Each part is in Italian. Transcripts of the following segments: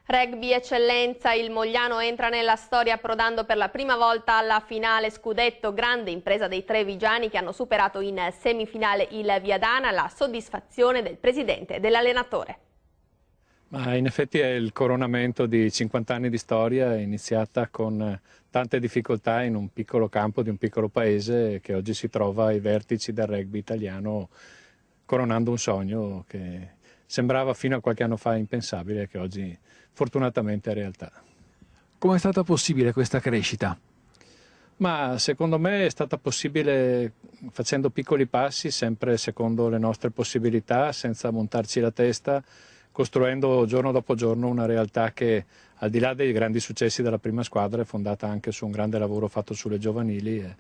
Rugby eccellenza, il Mogliano entra nella storia approdando per la prima volta alla finale scudetto, grande impresa dei trevigiani che hanno superato in semifinale il Viadana, la soddisfazione del presidente e dell'allenatore. Ma in effetti è il coronamento di 50 anni di storia, iniziata con tante difficoltà in un piccolo campo di un piccolo paese che oggi si trova ai vertici del rugby italiano, coronando un sogno che sembrava fino a qualche anno fa impensabile e che oggi fortunatamente è realtà. Come è stata possibile questa crescita? Ma secondo me è stata possibile facendo piccoli passi, sempre secondo le nostre possibilità, senza montarci la testa, costruendo giorno dopo giorno una realtà che, al di là dei grandi successi della prima squadra, è fondata anche su un grande lavoro fatto sulle giovanili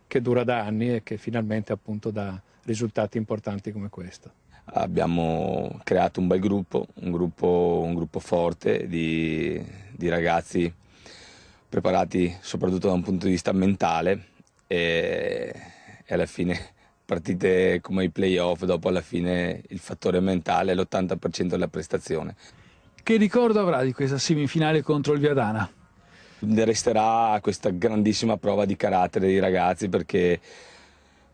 che dura da anni e che finalmente appunto dà risultati importanti come questo. Abbiamo creato un bel gruppo, un gruppo forte di ragazzi preparati soprattutto da un punto di vista mentale e alla fine partite come i playoff, dopo alla fine il fattore mentale è l'80% della prestazione. Che ricordo avrà di questa semifinale contro il Viadana? Resterà questa grandissima prova di carattere dei ragazzi, perché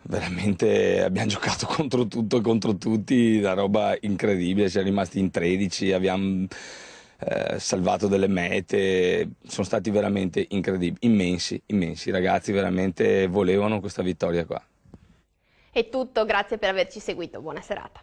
veramente abbiamo giocato contro tutto e contro tutti, una roba incredibile, siamo rimasti in 13, abbiamo salvato delle mete, sono stati veramente incredibili, immensi, i ragazzi veramente volevano questa vittoria qua. È tutto, grazie per averci seguito, buona serata.